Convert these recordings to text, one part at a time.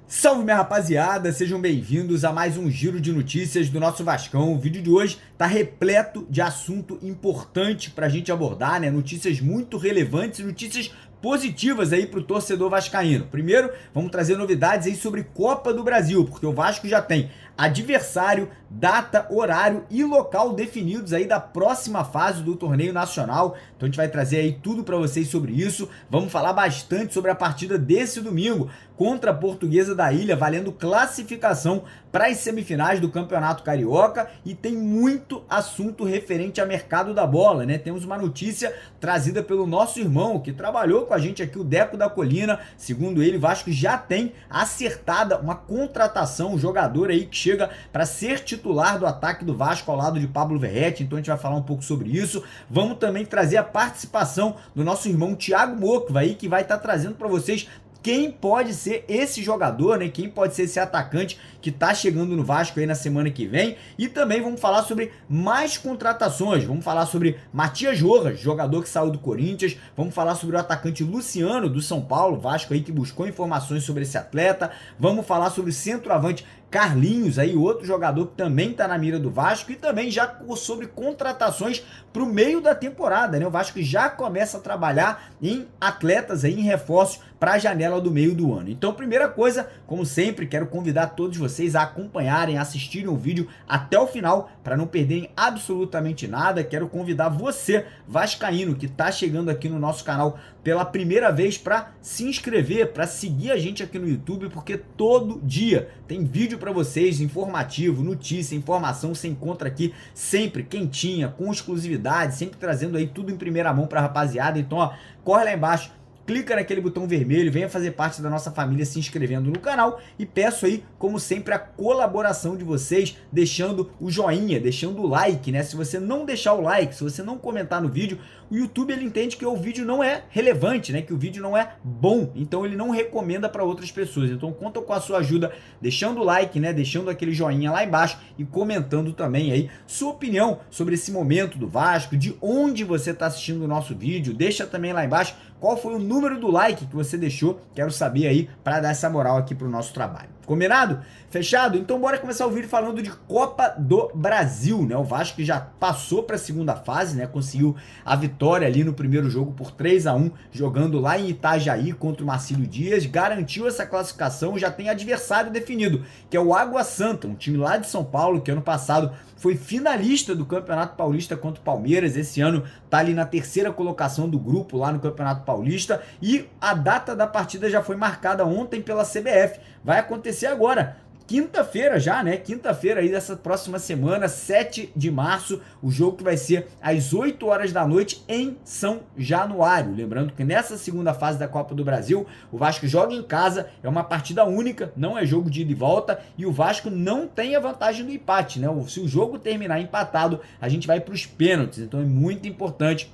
Salve, minha rapaziada, sejam bem-vindos a mais um giro de notícias do nosso Vascão. O vídeo de hoje tá repleto de assunto importante pra gente abordar, né? Notícias muito relevantes e notícias positivas aí pro torcedor vascaíno. Primeiro, vamos trazer novidades aí sobre Copa do Brasil, porque o Vasco já tem adversário, data, horário e local definidos aí da próxima fase do torneio nacional. Então a gente vai trazer aí tudo para vocês sobre isso. Vamos falar bastante sobre a partida desse domingo contra a Portuguesa da Ilha, valendo classificação para as semifinais do Campeonato Carioca, e tem muito assunto referente ao mercado da bola, né? Temos uma notícia trazida pelo nosso irmão que trabalhou com a gente aqui, o Deco da Colina. Segundo ele, o Vasco já tem acertada uma contratação, um jogador aí que chega para ser titular do ataque do Vasco ao lado de Pablo Verratti. Então a gente vai falar um pouco sobre isso. Vamos também trazer a participação do nosso irmão Thiago Mocva aí, que vai estar trazendo para vocês quem pode ser esse jogador, né? Quem pode ser esse atacante que tá chegando no Vasco aí na semana que vem. E também vamos falar sobre mais contratações. Vamos falar sobre Matias Rojas, jogador que saiu do Corinthians. Vamos falar sobre o atacante Luciano, do São Paulo. Vasco aí que buscou informações sobre esse atleta. Vamos falar sobre o centroavante Carlinhos, aí outro jogador que também está na mira do Vasco, e também já sobre contratações para o meio da temporada, né? O Vasco já começa a trabalhar em atletas aí, em reforços para a janela do meio do ano. Então, primeira coisa, como sempre, quero convidar todos vocês a acompanharem, a assistirem o vídeo até o final para não perderem absolutamente nada. Quero convidar você, vascaíno, que está chegando aqui no nosso canal pela primeira vez, para se inscrever, para seguir a gente aqui no YouTube, porque todo dia tem vídeo para vocês, informativo, notícia, informação, você encontra aqui sempre quentinha, com exclusividade, sempre trazendo aí tudo em primeira mão para a rapaziada. Então, ó, corre lá embaixo, clica naquele botão vermelho, venha fazer parte da nossa família se inscrevendo no canal, e peço aí, como sempre, a colaboração de vocês, deixando o joinha, deixando o like, né? Se você não deixar o like, se você não comentar no vídeo, o YouTube ele entende que o vídeo não é relevante, né? Que o vídeo não é bom, então ele não recomenda para outras pessoas. Então conta com a sua ajuda, deixando o like, né? Deixando aquele joinha lá embaixo e comentando também aí sua opinião sobre esse momento do Vasco, de onde você está assistindo o nosso vídeo. Deixa também lá embaixo qual foi o número do like que você deixou, quero saber aí para dar essa moral aqui pro nosso trabalho. Combinado? Fechado? Então bora começar o vídeo falando de Copa do Brasil, né? O Vasco já passou para a segunda fase, né? Conseguiu a vitória ali no primeiro jogo por 3-1, jogando lá em Itajaí contra o Marcílio Dias, garantiu essa classificação, já tem adversário definido, que é o Água Santa, um time lá de São Paulo que ano passado foi finalista do Campeonato Paulista contra o Palmeiras. Esse ano tá ali na terceira colocação do grupo lá no Campeonato Paulista, e a data da partida já foi marcada ontem pela CBF. Vai acontecer agora, quinta-feira já, né? Quinta-feira aí dessa próxima semana, 7 de março, o jogo que vai ser às 8 horas da noite em São Januário. Lembrando que nessa segunda fase da Copa do Brasil, o Vasco joga em casa, é uma partida única, não é jogo de ida e volta, e o Vasco não tem a vantagem do empate, né? Se o jogo terminar empatado, a gente vai para os pênaltis. Então é muito importante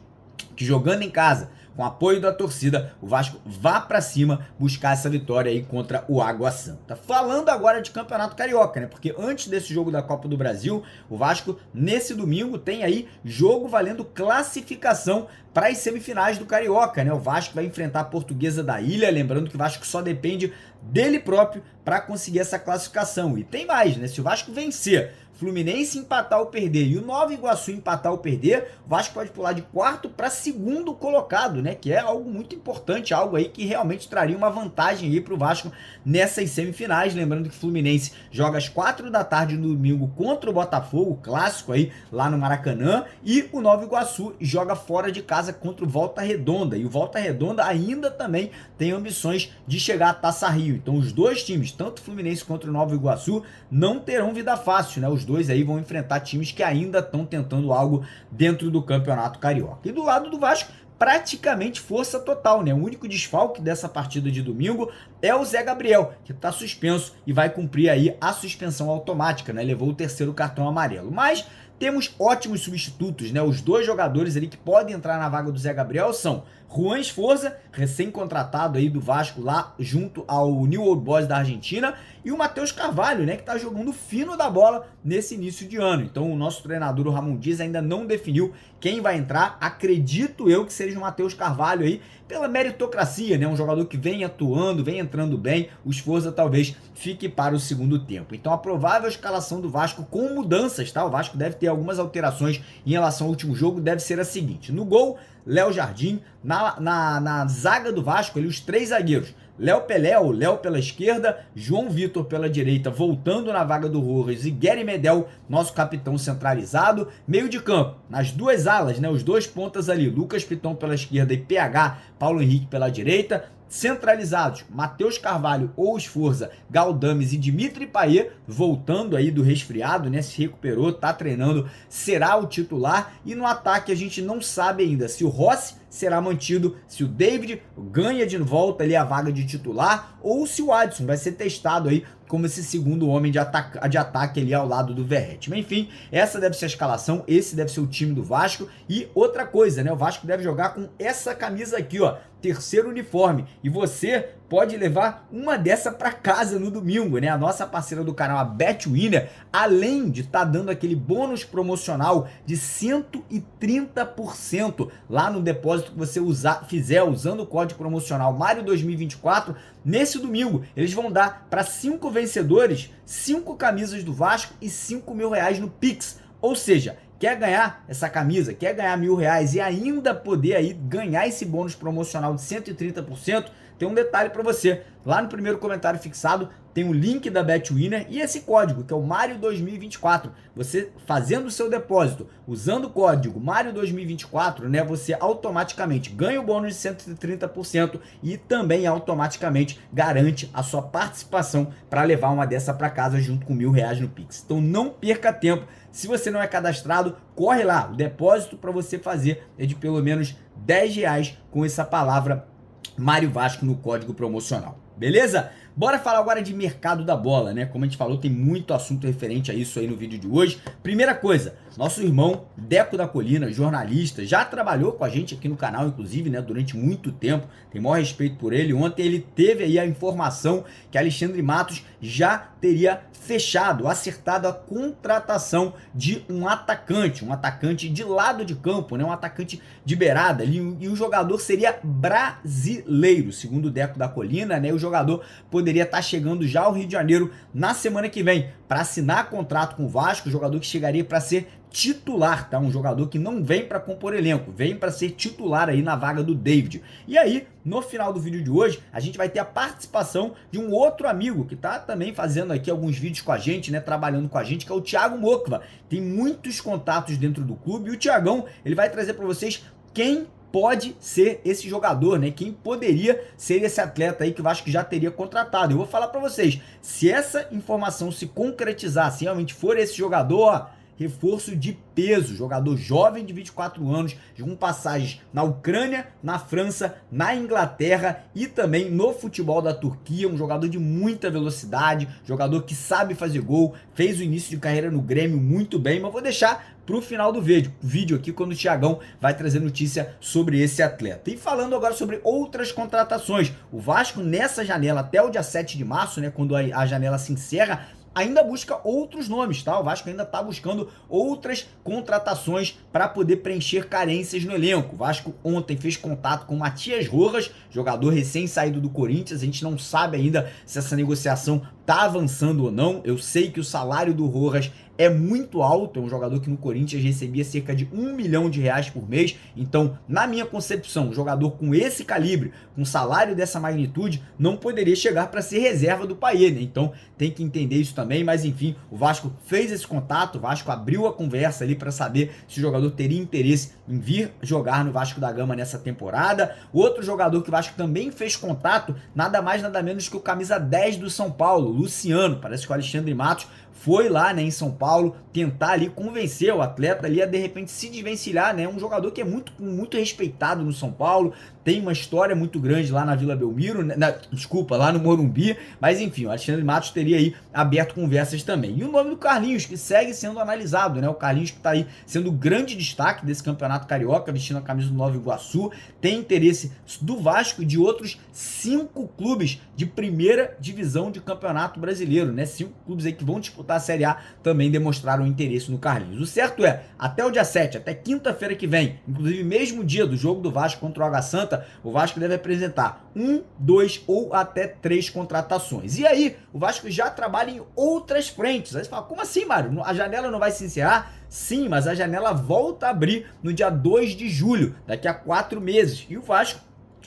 que, jogando em casa, com apoio da torcida, o Vasco vá pra cima buscar essa vitória aí contra o Água Santa. Falando agora de Campeonato Carioca, né? Porque antes desse jogo da Copa do Brasil, o Vasco, nesse domingo, tem aí jogo valendo classificação para as semifinais do Carioca, né? O Vasco vai enfrentar a Portuguesa da Ilha, lembrando que o Vasco só depende dele próprio para conseguir essa classificação. E tem mais, né? Se o Vasco vencer, Fluminense empatar ou perder e o Nova Iguaçu empatar ou perder, o Vasco pode pular de quarto para segundo colocado, né? Que é algo muito importante, algo aí que realmente traria uma vantagem aí para o Vasco nessas semifinais. Lembrando que o Fluminense joga às 4 da tarde no domingo contra o Botafogo, clássico aí lá no Maracanã, e o Nova Iguaçu joga fora de casa contra o Volta Redonda, e o Volta Redonda ainda também tem ambições de chegar à Taça Rio. Então os dois times, tanto o Fluminense quanto o Nova Iguaçu, não terão vida fácil, né? Os dois aí vão enfrentar times que ainda estão tentando algo dentro do Campeonato Carioca. E do lado do Vasco, praticamente força total, né? O único desfalque dessa partida de domingo é o Zé Gabriel, que está suspenso e vai cumprir aí a suspensão automática, né? Levou o terceiro cartão amarelo. Mas temos ótimos substitutos, né? Os dois jogadores ali que podem entrar na vaga do Zé Gabriel são Juan Esforza, recém-contratado aí do Vasco lá junto ao New Old Boys da Argentina, e o Matheus Carvalho, né, que tá jogando fino da bola nesse início de ano. Então o nosso treinador, o Ramon Dias, ainda não definiu quem vai entrar. Acredito eu que seja o Matheus Carvalho aí, pela meritocracia, né? Um jogador que vem atuando, vem entrando bem. O Esforza talvez fique para o segundo tempo. Então a provável escalação do Vasco com mudanças, tá? O Vasco deve ter algumas alterações em relação ao último jogo, deve ser a seguinte: no gol, Léo Jardim. Na zaga do Vasco, ali, os três zagueiros: Léo Pelé, o Léo pela esquerda, João Vitor pela direita, voltando na vaga do Rojas, e Guery Medel, nosso capitão centralizado. Meio de campo, nas duas alas, né, os dois pontas ali, Lucas Piton pela esquerda e PH, Paulo Henrique pela direita. Centralizados, Matheus Carvalho ou Esforza, Galdames e Dimitri Payet, voltando aí do resfriado, né? Se recuperou, tá treinando, será o titular. E no ataque a gente não sabe ainda se o Rossi será mantido, se o David ganha de volta ali a vaga de titular, ou se o Adson vai ser testado aí como esse segundo homem de ataque ali ao lado do Verratti. Mas enfim, essa deve ser a escalação, esse deve ser o time do Vasco. E outra coisa, né? O Vasco deve jogar com essa camisa aqui, ó, terceiro uniforme. E você pode levar uma dessa para casa no domingo, né? A nossa parceira do canal, a Betwinner, além de estar dando aquele bônus promocional de 130% lá no depósito que você fizer usando o código promocional Mário 2024, nesse domingo eles vão dar para 5 vencedores 5 camisas do Vasco e R$5.000 no Pix. Ou seja, quer ganhar essa camisa, quer ganhar R$1.000 e ainda poder aí ganhar esse bônus promocional de 130%, tem um detalhe para você. Lá no primeiro comentário fixado tem o link da Betwinner e esse código, que é o Mário 2024. Você fazendo o seu depósito, usando o código Mário 2024, né, você automaticamente ganha o bônus de 130% e também automaticamente garante a sua participação para levar uma dessa para casa junto com R$1.000 no Pix. Então não perca tempo. Se você não é cadastrado, corre lá. O depósito para você fazer é de pelo menos R$10 com essa palavra Mário Vasco no código promocional. Beleza? Bora falar agora de mercado da bola, né? Como a gente falou, tem muito assunto referente a isso aí no vídeo de hoje. Primeira coisa, nosso irmão Deco da Colina, jornalista, já trabalhou com a gente aqui no canal, inclusive, né, durante muito tempo. Tem maior respeito por ele. Ontem ele teve aí a informação que Alexandre Matos já teria fechado, acertado a contratação de um atacante de lado de campo, né, um atacante de beirada ali, e o jogador seria brasileiro, segundo o Deco da Colina, né? O jogador poderia estar chegando já ao Rio de Janeiro na semana que vem para assinar contrato com o Vasco, jogador que chegaria para ser titular, tá? Um jogador que não vem para compor elenco, vem para ser titular aí na vaga do David. E aí, no final do vídeo de hoje, a gente vai ter a participação de um outro amigo que tá também fazendo aqui alguns vídeos com a gente, né, trabalhando com a gente, que é o Thiago Mokva. Tem muitos contatos dentro do clube e o Thiagão, ele vai trazer para vocês quem pode ser esse jogador, né? Quem poderia ser esse atleta aí que o Vasco já teria contratado. Eu vou falar para vocês, se essa informação se concretizar, se realmente for esse jogador, ó, reforço de peso, jogador jovem de 24 anos, com passagens na Ucrânia, na França, na Inglaterra e também no futebol da Turquia, um jogador de muita velocidade, jogador que sabe fazer gol, fez o início de carreira no Grêmio muito bem, mas vou deixar pro final do vídeo aqui, quando o Thiagão vai trazer notícia sobre esse atleta. E falando agora sobre outras contratações, o Vasco nessa janela, até o dia 7 de março, né, quando a janela se encerra, ainda busca outros nomes, tá? O Vasco ainda tá buscando outras contratações para poder preencher carências no elenco. O Vasco ontem fez contato com o Matias Rojas, jogador recém-saído do Corinthians. A gente não sabe ainda se essa negociação tá avançando ou não. Eu sei que o salário do Rojas é muito alto, é um jogador que no Corinthians recebia cerca de R$1 milhão por mês. Então, na minha concepção, um jogador com esse calibre, com salário dessa magnitude, não poderia chegar para ser reserva do Payet, né? Então, tem que entender isso também, mas enfim, o Vasco fez esse contato, o Vasco abriu a conversa ali para saber se o jogador teria interesse em vir jogar no Vasco da Gama nessa temporada. Outro jogador que o Vasco também fez contato, nada mais nada menos que o camisa 10 do São Paulo, Luciano. Parece que o Alexandre Matos foi lá, né, em São Paulo, tentar ali convencer o atleta ali a de repente se desvencilhar, né? Um jogador que é muito respeitado no São Paulo, tem uma história muito grande lá na Vila Belmiro, desculpa, lá no Morumbi, mas enfim, o Alexandre Matos teria aí aberto conversas também. E o nome do Carlinhos, que segue sendo analisado, né? O Carlinhos que tá aí sendo o grande destaque desse campeonato carioca, vestindo a camisa do Nova Iguaçu, tem interesse do Vasco e de outros 5 clubes de primeira divisão de campeonato brasileiro, né? 5 clubes aí que vão disputar a Série A também demonstraram interesse no Carlinhos. O certo é, até o dia 7, até quinta-feira que vem, inclusive mesmo dia do jogo do Vasco contra o Água Santa, o Vasco deve apresentar 1, 2 ou até 3 contratações. E aí, o Vasco já trabalha em outras frentes. Aí você fala, como assim, Mário? A janela não vai se encerrar? Sim, mas a janela volta a abrir no dia 2 de julho, daqui a 4 meses. E o Vasco,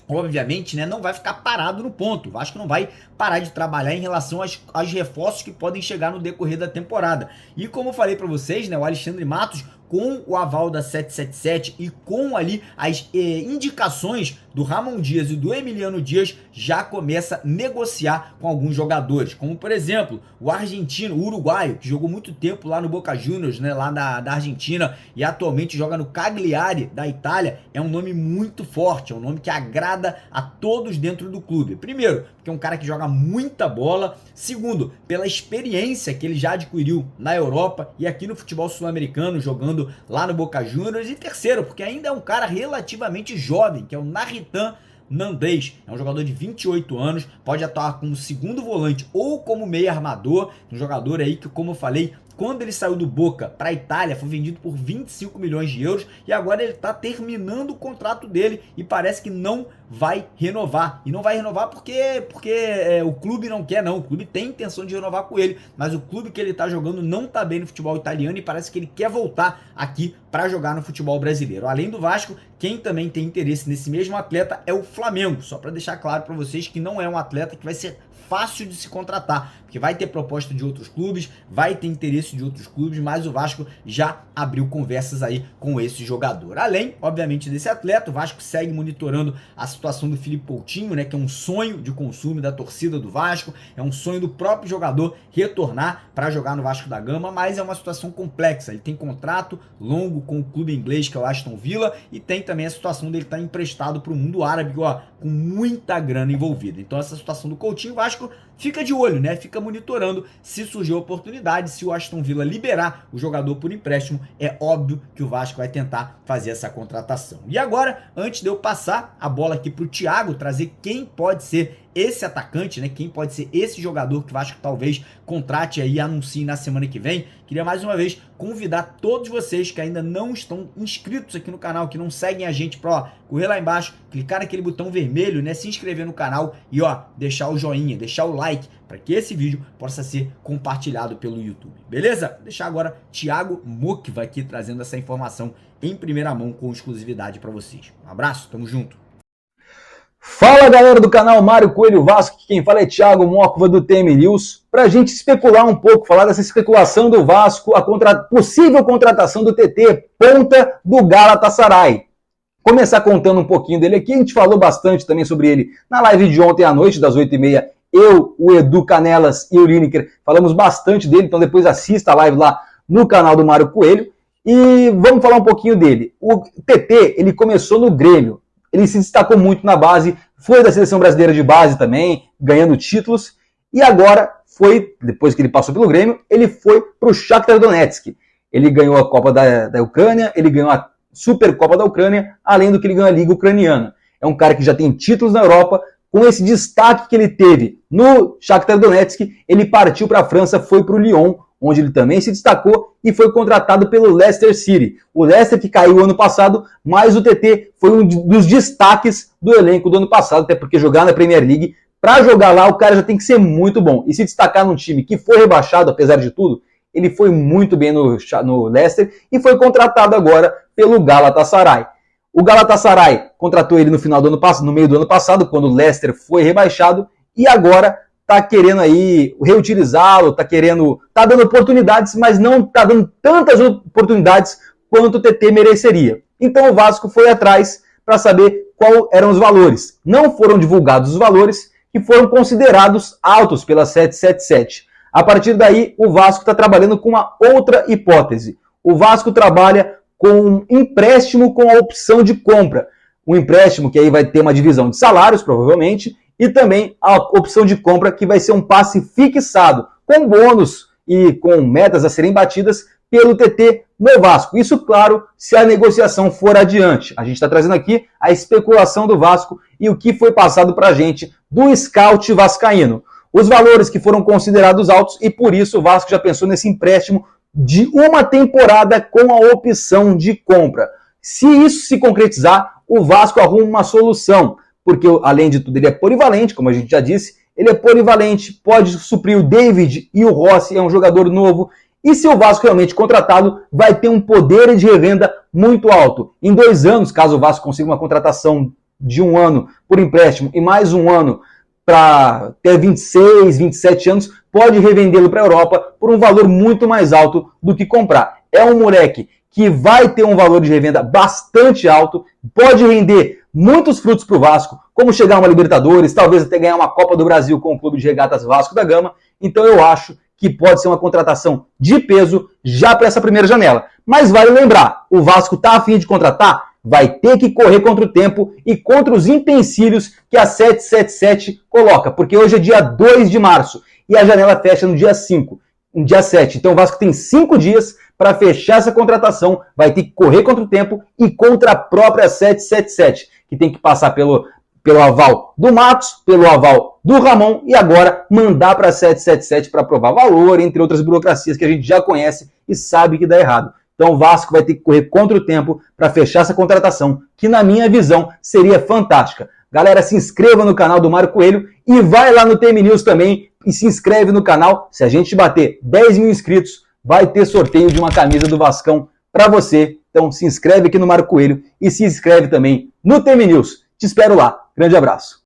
obviamente, né, não vai ficar parado no ponto. O Vasco não vai parar de trabalhar em relação aos reforços que podem chegar no decorrer da temporada. E como eu falei para vocês, né, o Alexandre Matos, com o aval da 777 e com ali as indicações do Ramon Dias e do Emiliano Dias, já começa a negociar com alguns jogadores, como por exemplo, o argentino, o uruguaio, que jogou muito tempo lá no Boca Juniors, né, lá da Argentina, e atualmente joga no Cagliari da Itália. É um nome muito forte, é um nome que agrada a todos dentro do clube. Primeiro, porque é um cara que joga muita bola. Segundo, pela experiência que ele já adquiriu na Europa e aqui no futebol sul-americano, jogando lá no Boca Juniors. E terceiro, porque ainda é um cara relativamente jovem, que é o Naritan Nandez. É um jogador de 28 anos, pode atuar como segundo volante ou como meio armador. Um jogador aí que, como eu falei, quando ele saiu do Boca para a Itália, foi vendido por 25 milhões de euros e agora ele está terminando o contrato dele e parece que não vai renovar. E não vai renovar porque o clube não quer, não. O clube tem intenção de renovar com ele, mas o clube que ele está jogando não está bem no futebol italiano e parece que ele quer voltar aqui para jogar no futebol brasileiro. Além do Vasco, quem também tem interesse nesse mesmo atleta é o Flamengo. Só para deixar claro para vocês que não é um atleta que vai ser fácil de se contratar, porque vai ter proposta de outros clubes, vai ter interesse de outros clubes, mas o Vasco já abriu conversas aí com esse jogador. Além, obviamente, desse atleta, o Vasco segue monitorando a situação do Felipe Coutinho, né, que é um sonho de consumo da torcida do Vasco, é um sonho do próprio jogador retornar para jogar no Vasco da Gama, mas é uma situação complexa. Ele tem contrato longo com o clube inglês, que é o Aston Villa, e tem também a situação dele estar emprestado para o mundo árabe, ó, com muita grana envolvida. Então essa situação do Coutinho, o Vasco fica de olho, né? Fica monitorando se surgir a oportunidade, se o Aston Villa liberar o jogador por empréstimo, é óbvio que o Vasco vai tentar fazer essa contratação. E agora, antes de eu passar a bola aqui para o Thiago, trazer quem pode ser esse atacante, né? Quem pode ser esse jogador que o Vasco talvez contrate aí e anuncie na semana que vem. Queria mais uma vez convidar todos vocês que ainda não estão inscritos aqui no canal, que não seguem a gente, para correr lá embaixo, clicar naquele botão vermelho, né? Se inscrever no canal e ó, deixar o joinha, deixar o like para que esse vídeo possa ser compartilhado pelo YouTube. Beleza? Vou deixar agora Thiago Mokva aqui trazendo essa informação em primeira mão com exclusividade para vocês. Um abraço, tamo junto. Fala galera do canal Mário Coelho Vasco, quem fala é Thiago Mokva do TM News, para a gente especular um pouco, falar dessa especulação do Vasco, a possível contratação do TT, ponta do Galatasaray. Começar contando um pouquinho dele aqui, a gente falou bastante também sobre ele na live de ontem à noite, das 8h30, eu, o Edu Canelas e o Lineker falamos bastante dele, então depois assista a live lá no canal do Mário Coelho, e vamos falar um pouquinho dele. O TT, ele começou no Grêmio. Ele se destacou muito na base, foi da seleção brasileira de base também, ganhando títulos. E agora, depois que ele passou pelo Grêmio, ele foi para o Shakhtar Donetsk. Ele ganhou a Copa da Ucrânia, ele ganhou a Supercopa da Ucrânia, além do que ele ganhou a Liga Ucraniana. É um cara que já tem títulos na Europa. Com esse destaque que ele teve no Shakhtar Donetsk, ele partiu para a França, foi para o Lyon, onde ele também se destacou e foi contratado pelo Leicester City. O Leicester que caiu ano passado, mas o TT foi um dos destaques do elenco do ano passado, até porque jogar na Premier League, para jogar lá o cara já tem que ser muito bom. E se destacar num time que foi rebaixado, apesar de tudo, ele foi muito bem no Leicester e foi contratado agora pelo Galatasaray. O Galatasaray contratou ele no meio do ano passado, quando o Leicester foi rebaixado, e agora tá querendo aí reutilizá-lo, tá dando oportunidades, mas não tá dando tantas oportunidades quanto o TT mereceria. Então o Vasco foi atrás para saber quais eram os valores. Não foram divulgados os valores que foram considerados altos pela 777. A partir daí, o Vasco está trabalhando com uma outra hipótese. O Vasco trabalha com um empréstimo com a opção de compra. um empréstimo que aí vai ter uma divisão de salários, provavelmente, e também a opção de compra que vai ser um passe fixado, com bônus e com metas a serem batidas pelo TT no Vasco. Isso, claro, se a negociação for adiante. A gente está trazendo aqui a especulação do Vasco e o que foi passado para a gente do scout vascaíno. Os valores que foram considerados altos e por isso o Vasco já pensou nesse empréstimo de uma temporada com a opção de compra. Se isso se concretizar, o Vasco arruma uma solução, porque além de tudo ele é polivalente, como a gente já disse, ele é polivalente, pode suprir o David e o Rossi, é um jogador novo, e se o Vasco realmente contratá-lo, vai ter um poder de revenda muito alto. Em 2 anos, caso o Vasco consiga uma contratação de 1 ano por empréstimo e mais 1 ano para ter 26, 27 anos, pode revendê-lo para a Europa por um valor muito mais alto do que comprar. É um moleque que vai ter um valor de revenda bastante alto, pode render muitos frutos para o Vasco, como chegar a uma Libertadores, talvez até ganhar uma Copa do Brasil com o Clube de Regatas Vasco da Gama. Então eu acho que pode ser uma contratação de peso já para essa primeira janela. Mas vale lembrar, o Vasco está a fim de contratar, vai ter que correr contra o tempo e contra os empecilhos que a 777 coloca, porque hoje é dia 2 de março e a janela fecha no dia 5, no dia 7. Então o Vasco tem 5 dias para fechar essa contratação, vai ter que correr contra o tempo e contra a própria 777, que tem que passar pelo aval do Matos, pelo aval do Ramon e agora mandar para a 777 para aprovar valor, entre outras burocracias que a gente já conhece e sabe que dá errado. Então o Vasco vai ter que correr contra o tempo para fechar essa contratação, que na minha visão seria fantástica. Galera, se inscreva no canal do Mário Coelho e vai lá no TM News também e se inscreve no canal. Se a gente bater 10 mil inscritos, vai ter sorteio de uma camisa do Vascão para você. Então se inscreve aqui no Mário Coelho e se inscreve também no TM News. Te espero lá. Grande abraço.